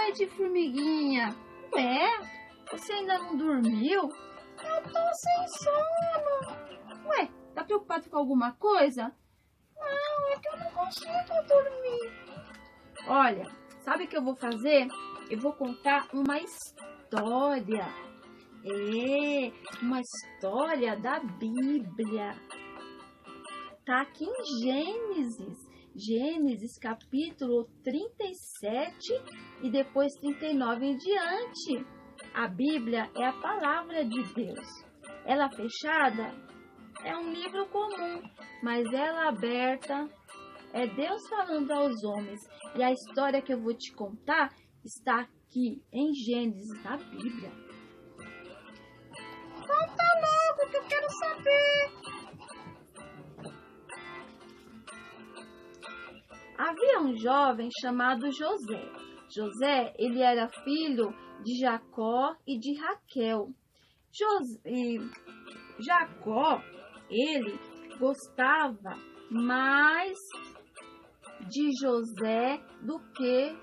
tarde, formiguinha. Ué, você ainda não dormiu? Eu tô sem sono. Ué, tá preocupado com alguma coisa? Não, é que eu não consigo dormir. Olha, sabe o que eu vou fazer? Eu vou contar uma história. Uma história da Bíblia. Tá aqui em Gênesis. Gênesis capítulo 37 e depois 39 em diante. A Bíblia é a palavra de Deus. Ela fechada é um livro comum, mas ela aberta é Deus falando aos homens. E a história que eu vou te contar está aqui em Gênesis, na Bíblia. Conta logo que eu quero saber. Havia um jovem chamado José. José, ele era filho de Jacó e de Raquel. Jacó, ele gostava mais de José do que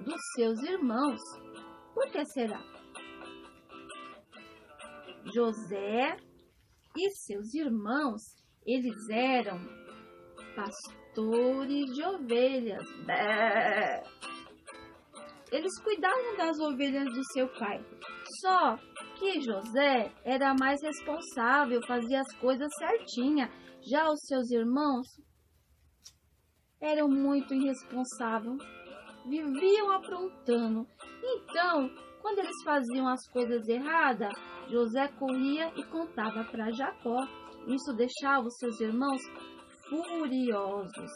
dos seus irmãos. Por que será? José e seus irmãos, eles eram pastores de ovelhas. Eles cuidavam das ovelhas do seu pai. Só que José era mais responsável, fazia as coisas certinha. Já os seus irmãos eram muito irresponsáveis, viviam aprontando. Então, quando eles faziam as coisas erradas, José corria e contava para Jacó. Isso deixava os seus irmãos furiosos.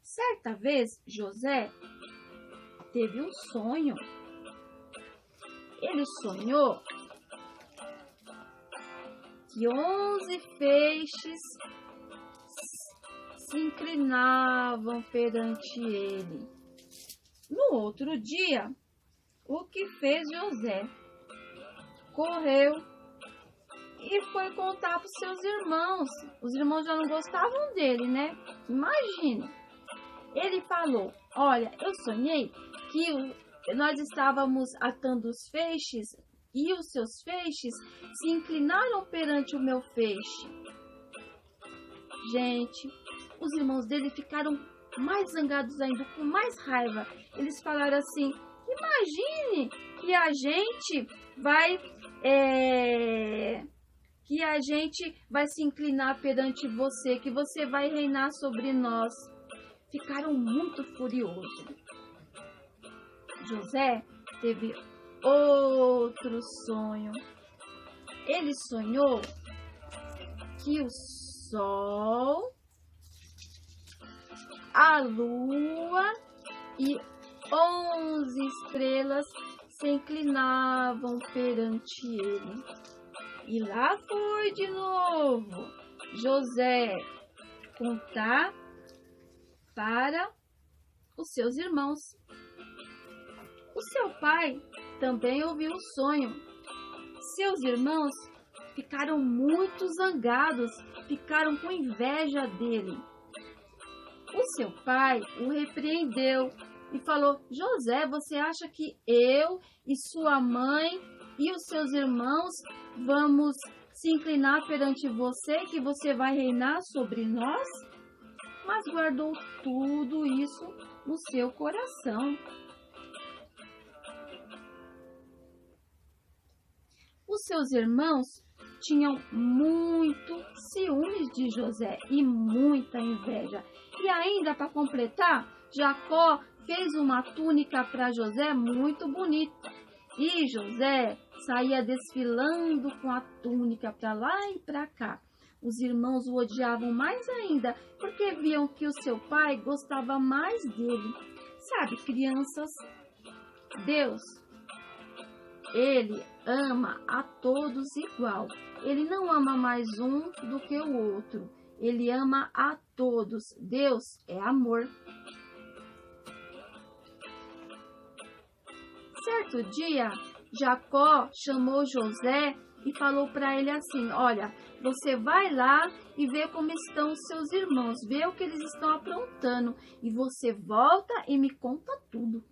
Certa vez, José teve um sonho. Ele sonhou que 11 feixes se inclinavam perante ele. No outro dia, o que fez José? Correu e foi contar para os seus irmãos. Os irmãos já não gostavam dele, né? Imagina. Ele falou: olha, eu sonhei que nós estávamos atando os feixes e os seus feixes se inclinaram perante o meu feixe. Gente, os irmãos dele ficaram mais zangados ainda, com mais raiva. Eles falaram assim: imagine que a gente vai se inclinar perante você, que você vai reinar sobre nós. Ficaram muito furiosos. José teve outro sonho. Ele sonhou que o sol, a lua e 11 estrelas se inclinavam perante ele. E lá foi de novo José contar para os seus irmãos. O seu pai também ouviu o sonho. Seus irmãos ficaram muito zangados, ficaram com inveja dele. O seu pai o repreendeu e falou: José, você acha que eu e sua mãe e os seus irmãos vamos se inclinar perante você, que você vai reinar sobre nós? Mas guardou tudo isso no seu coração. Os seus irmãos tinham muito ciúmes de José e muita inveja. E ainda para completar, Jacó fez uma túnica para José muito bonita. E José saía desfilando com a túnica para lá e para cá. Os irmãos o odiavam mais ainda, porque viam que o seu pai gostava mais dele. Sabe, crianças, Deus, Ele ama a todos igual. Ele não ama mais um do que o outro. Ele ama a todos. Deus é amor. Certo dia, Jacó chamou José e falou para ele assim: olha, você vai lá e vê como estão os seus irmãos, vê o que eles estão aprontando, e você volta e me conta tudo.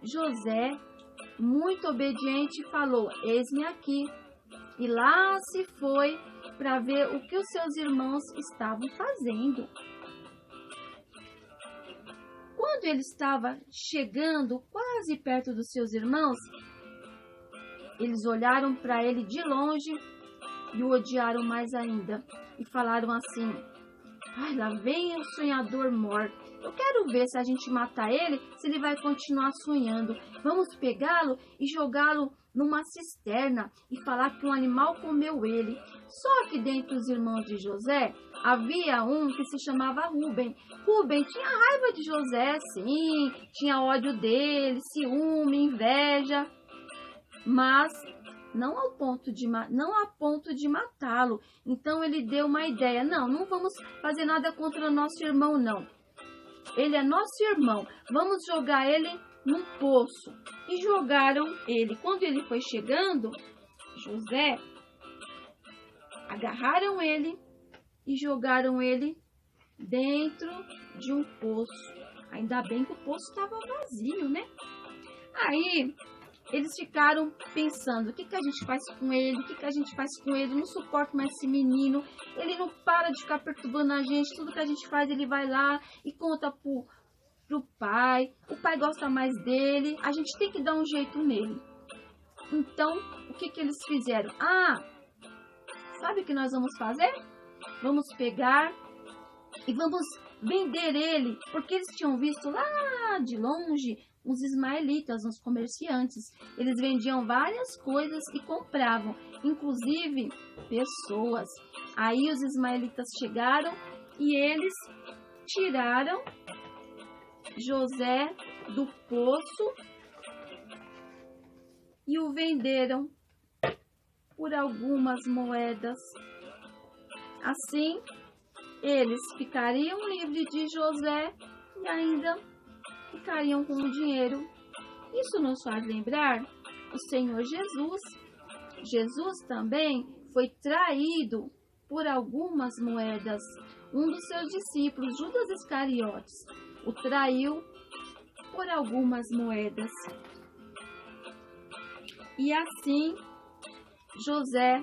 José, muito obediente, falou: eis-me aqui. E lá se foi para ver o que os seus irmãos estavam fazendo. Quando ele estava chegando quase perto dos seus irmãos, eles olharam para ele de longe e o odiaram mais ainda. E falaram assim: ai, lá vem o sonhador mor. Eu quero ver se a gente matar ele, se ele vai continuar sonhando. Vamos pegá-lo e jogá-lo numa cisterna e falar que um animal comeu ele. Só que dentre os irmãos de José, havia um que se chamava Rúben. Rúben tinha raiva de José, sim, tinha ódio dele, ciúme, inveja, mas não a ponto de matá-lo. Então ele deu uma ideia: não vamos fazer nada contra o nosso irmão, não. Ele é nosso irmão, vamos jogar ele num poço. E jogaram ele. Quando ele foi chegando, José, agarraram ele e jogaram ele dentro de um poço. Ainda bem que o poço estava vazio, né? Aí eles ficaram pensando: o que a gente faz com ele? O que a gente faz com ele? Eu não suporto mais esse menino. Ele não para de ficar perturbando a gente. Tudo que a gente faz, ele vai lá e conta pro pai. O pai gosta mais dele. A gente tem que dar um jeito nele. Então, o que eles fizeram? Sabe o que nós vamos fazer? Vamos pegar e vamos vender ele. Porque eles tinham visto lá de longe uns ismaelitas, uns comerciantes. Eles vendiam várias coisas e compravam, inclusive pessoas. Aí os ismaelitas chegaram e eles tiraram José do poço e o venderam por algumas moedas. Assim, eles ficariam livres de José e ainda ficariam com o dinheiro. Isso nos faz lembrar o Senhor Jesus. Jesus também foi traído por algumas moedas. Um dos seus discípulos, Judas Iscariotes, o traiu por algumas moedas. E assim, José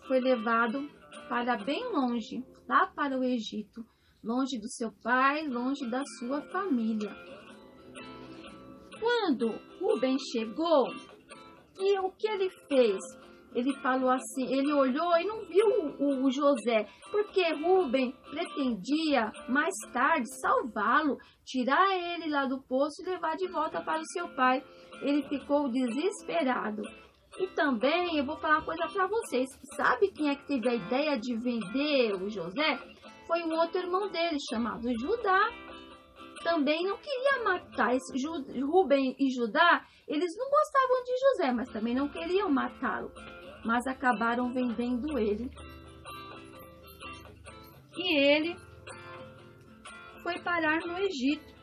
foi levado para bem longe, lá para o Egito, longe do seu pai, longe da sua família. Quando Rúben chegou, e o que ele fez? Ele falou assim, ele olhou e não viu o José, porque Rúben pretendia mais tarde salvá-lo, tirar ele lá do poço e levar de volta para o seu pai. Ele ficou desesperado. E também eu vou falar uma coisa para vocês. Sabe quem é que teve a ideia de vender o José? Foi um outro irmão dele, chamado Judá. Também não queria matar Rúben e Judá. Eles não gostavam de José, mas também não queriam matá-lo. Mas acabaram vendendo ele. E ele foi parar no Egito.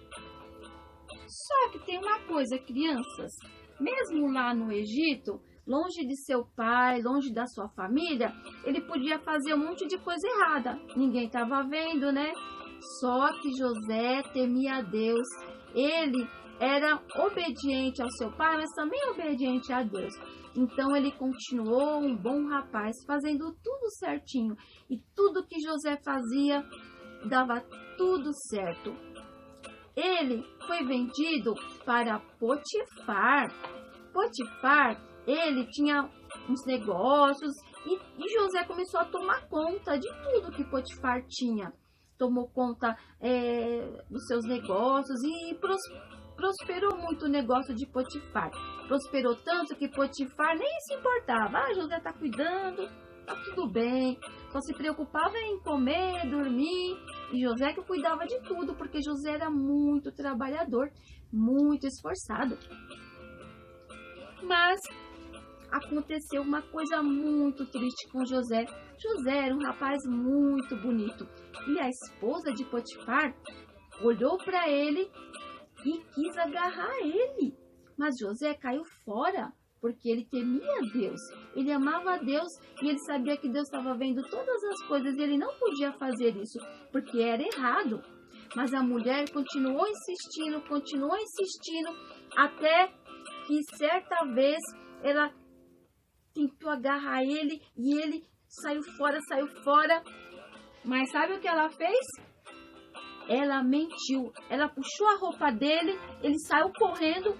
Só que tem uma coisa, crianças. Mesmo lá no Egito, longe de seu pai, longe da sua família, ele podia fazer um monte de coisa errada. Ninguém estava vendo, né? Só que José temia a Deus. Ele era obediente ao seu pai, mas também obediente a Deus. Então ele continuou um bom rapaz, fazendo tudo certinho. E tudo que José fazia, dava tudo certo. Ele foi vendido para Potifar. Potifar, ele tinha uns negócios e José começou a tomar conta de tudo que Potifar tinha. Tomou conta dos seus negócios e prosperou muito o negócio de Potifar. Prosperou tanto que Potifar nem se importava. José está cuidando, tá tudo bem. Só se preocupava em comer, dormir. E José que cuidava de tudo, porque José era muito trabalhador, muito esforçado. Mas aconteceu uma coisa muito triste com José. José era um rapaz muito bonito. E a esposa de Potifar olhou para ele e quis agarrar ele. Mas José caiu fora porque ele temia Deus, ele amava a Deus e ele sabia que Deus estava vendo todas as coisas e ele não podia fazer isso, porque era errado. Mas a mulher continuou insistindo, até que certa vez ela tentou agarrar ele e ele saiu fora. Mas sabe o que ela fez? Ela mentiu, ela puxou a roupa dele, ele saiu correndo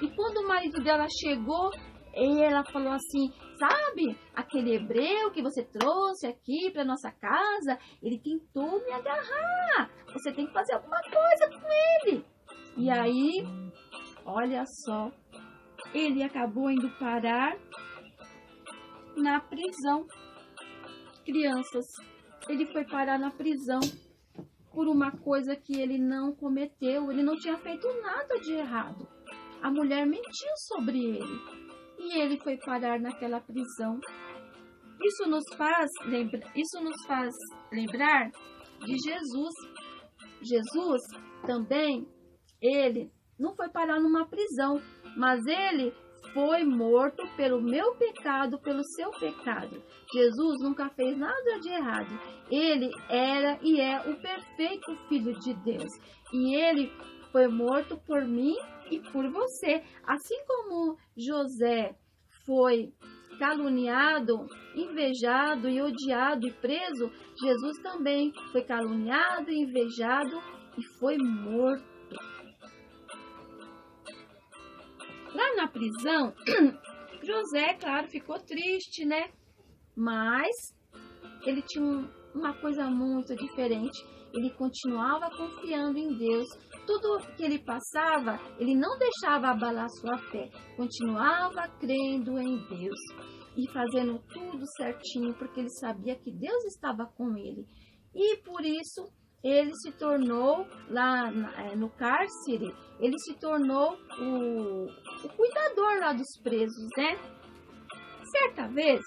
e quando o marido dela chegou, ela falou assim, sabe, aquele hebreu que você trouxe aqui para nossa casa, ele tentou me agarrar, você tem que fazer alguma coisa com ele. E aí, olha só, ele acabou indo parar na prisão. Crianças, ele foi parar na prisão por uma coisa que ele não cometeu, ele não tinha feito nada de errado. A mulher mentiu sobre ele e ele foi parar naquela prisão. Isso nos faz lembrar de Jesus. Jesus também, ele não foi parar numa prisão, mas ele foi morto pelo meu pecado, pelo seu pecado. Jesus nunca fez nada de errado. Ele era e é o perfeito Filho de Deus. E ele foi morto por mim e por você. Assim como José foi caluniado, invejado e odiado e preso, Jesus também foi caluniado, invejado e foi morto. Lá na prisão, José, claro, ficou triste, né? Mas ele tinha uma coisa muito diferente. Ele continuava confiando em Deus. Tudo que ele passava, ele não deixava abalar sua fé. Continuava crendo em Deus e fazendo tudo certinho, porque ele sabia que Deus estava com ele. E por isso, ele se tornou, lá no cárcere, ele se tornou o cuidador lá dos presos, né? Certa vez,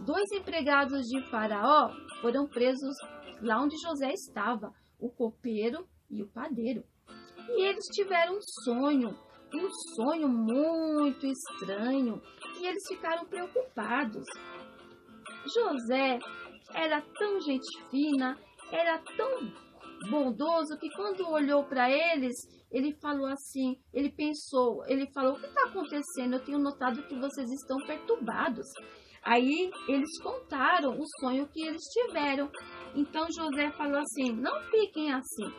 2 empregados de Faraó foram presos lá onde José estava, o copeiro e o padeiro. E eles tiveram um sonho muito estranho, e eles ficaram preocupados. José era tão gente fina, era tão bondoso que quando olhou para eles, ele falou assim, ele falou, o que está acontecendo? Eu tenho notado que vocês estão perturbados. Aí eles contaram o sonho que eles tiveram. Então José falou assim, não fiquem assim.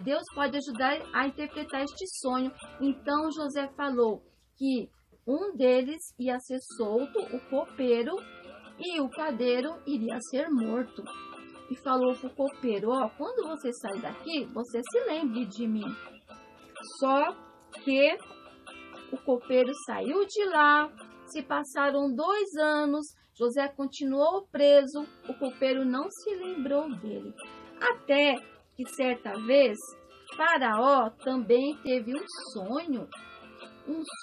Deus pode ajudar a interpretar este sonho. Então José falou que um deles ia ser solto, o copeiro, e o padeiro iria ser morto. E falou para o copeiro, quando você sair daqui, você se lembre de mim. Só que o copeiro saiu de lá, se passaram 2 anos, José continuou preso, o copeiro não se lembrou dele. Até que certa vez, Faraó também teve um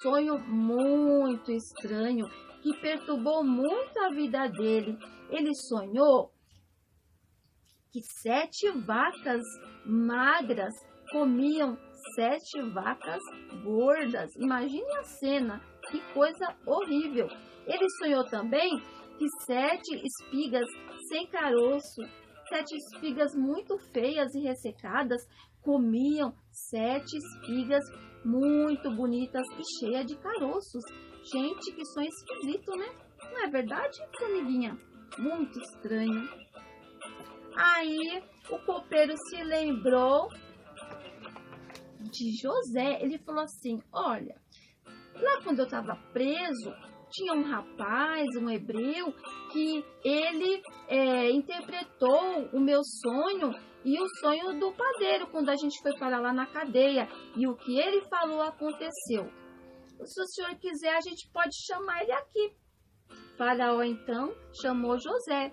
sonho muito estranho, que perturbou muito a vida dele. Ele sonhou que 7 vacas magras comiam 7 vacas gordas. Imagine a cena, que coisa horrível. Ele sonhou também que 7 espigas sem caroço, 7 espigas muito feias e ressecadas, comiam 7 espigas muito bonitas e cheias de caroços. Gente, que sonho esquisito, né? Não é verdade, formiguinha? Muito estranho. Aí o copeiro se lembrou de José. Ele falou assim, olha, lá quando eu estava preso, tinha um rapaz, um hebreu, que ele interpretou o meu sonho e o sonho do padeiro, quando a gente foi parar lá na cadeia. E o que ele falou aconteceu. Se o senhor quiser, a gente pode chamar ele aqui. Faraó, então, chamou José.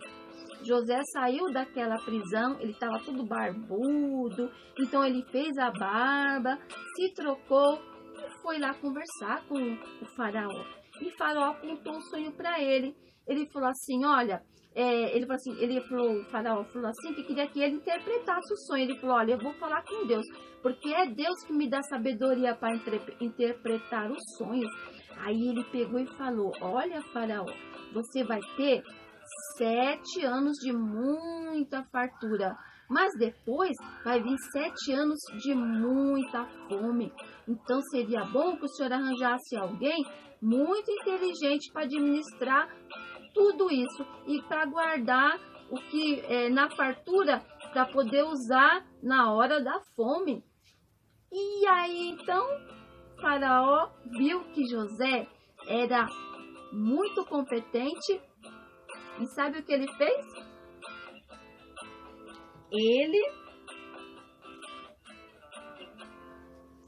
José saiu daquela prisão, ele estava todo barbudo, então ele fez a barba, se trocou e foi lá conversar com o faraó. E o faraó contou um sonho para ele. Ele falou assim, olha, o faraó falou assim que queria que ele interpretasse o sonho. Ele falou, olha, eu vou falar com Deus, porque é Deus que me dá sabedoria para interpretar os sonhos. Aí ele pegou e falou, olha, faraó, você vai ter 7 anos de muita fartura, mas depois vai vir 7 anos de muita fome. Então seria bom que o senhor arranjasse alguém muito inteligente para administrar tudo isso e para guardar o que na fartura para poder usar na hora da fome. E aí então Faraó viu que José era muito competente e sabe o que ele fez? Ele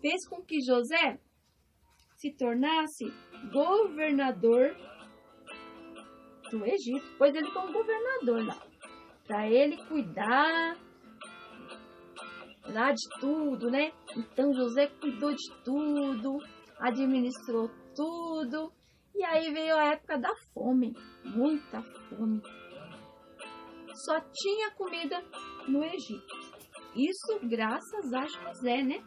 fez com que José se tornasse governador do Egito, pois ele foi um governador lá, para ele cuidar lá de tudo, né? Então José cuidou de tudo, administrou tudo, e aí veio a época da fome, muita fome. Só tinha comida no Egito. Isso graças a José, né?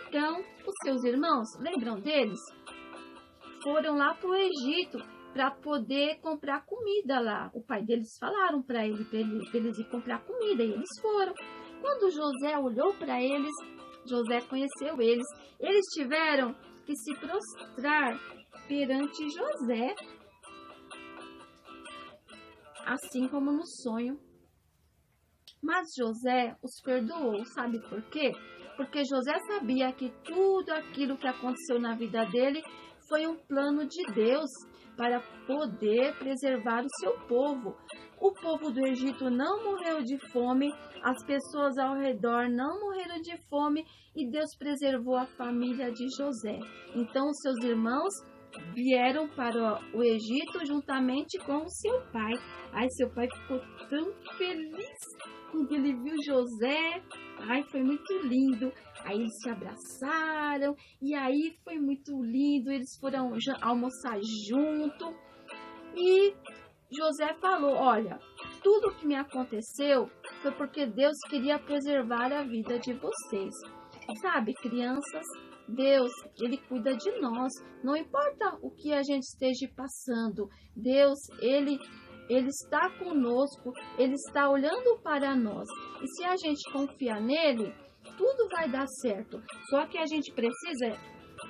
Então, os seus irmãos, lembram deles? Foram lá para o Egito para poder comprar comida lá. O pai deles falaram para eles ir comprar comida e eles foram. Quando José olhou para eles, José conheceu eles. Eles tiveram que se prostrar perante José, assim como no sonho. Mas José os perdoou, sabe por quê? Porque José sabia que tudo aquilo que aconteceu na vida dele foi um plano de Deus para poder preservar o seu povo. O povo do Egito não morreu de fome, as pessoas ao redor não morreram de fome e Deus preservou a família de José. Então, os seus irmãos vieram para o Egito juntamente com o seu pai. Ai, seu pai ficou tão feliz quando ele viu José. Ai, foi muito lindo. Aí eles se abraçaram e aí foi muito lindo. Eles foram almoçar junto e José falou, olha, tudo que me aconteceu foi porque Deus queria preservar a vida de vocês. Sabe, crianças, Deus, Ele cuida de nós. Não importa o que a gente esteja passando. Deus, Ele está conosco. Ele está olhando para nós. E se a gente confiar nele, tudo vai dar certo. Só que a gente precisa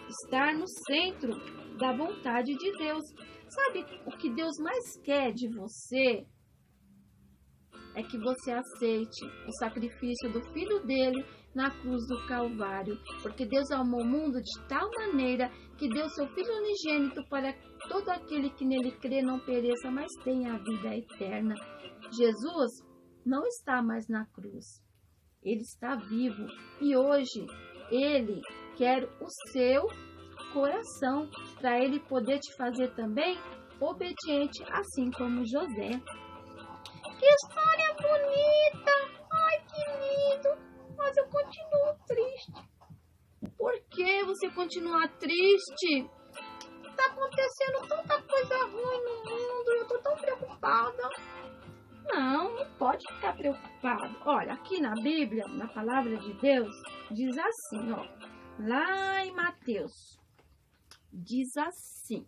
estar no centro da vontade de Deus. Sabe, o que Deus mais quer de você é que você aceite o sacrifício do Filho dele na cruz do Calvário. Porque Deus amou o mundo de tal maneira que deu seu Filho unigênito para que todo aquele que nele crê não pereça, mas tenha a vida eterna. Jesus não está mais na cruz. Ele está vivo e hoje Ele quer o seu coração para Ele poder te fazer também obediente, assim como José. Que história bonita! Ai, que lindo! Mas eu continuo triste. Por que você continua triste? Está acontecendo tanta coisa ruim no mundo e eu estou tão preocupada. Não pode ficar preocupado. Olha, aqui na Bíblia, na palavra de Deus, diz assim, ó. Lá em Mateus, diz assim.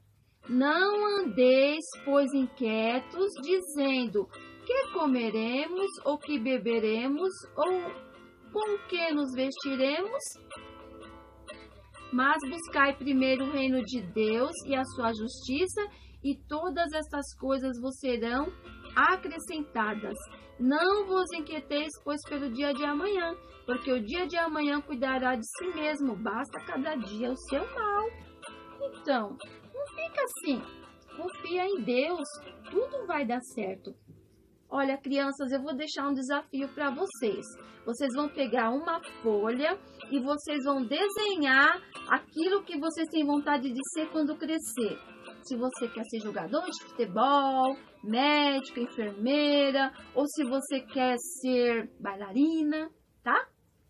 Não andeis, pois, inquietos, dizendo, que comeremos, ou que beberemos, ou com que nos vestiremos? Mas buscai primeiro o reino de Deus e a sua justiça, e todas estas coisas vos serão acrescentadas. Não vos inquieteis, pois, pelo dia de amanhã, porque o dia de amanhã cuidará de si mesmo, basta cada dia o seu mal. Então, não fica assim, confia em Deus, tudo vai dar certo. Olha, crianças, eu vou deixar um desafio para vocês. Vocês vão pegar uma folha e vocês vão desenhar aquilo que vocês têm vontade de ser quando crescer. Se você quer ser jogador de futebol, médica, enfermeira, ou se você quer ser bailarina, tá?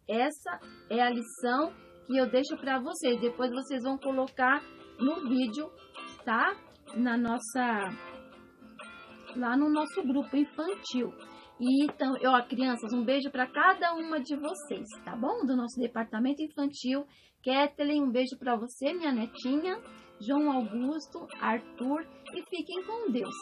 Essa é a lição que eu deixo para vocês. Depois vocês vão colocar no vídeo, tá? Lá no nosso grupo infantil. E então, crianças, um beijo para cada uma de vocês, tá bom? Do nosso departamento infantil. Kathleen, um beijo para você, minha netinha. João Augusto, Arthur, e fiquem com Deus.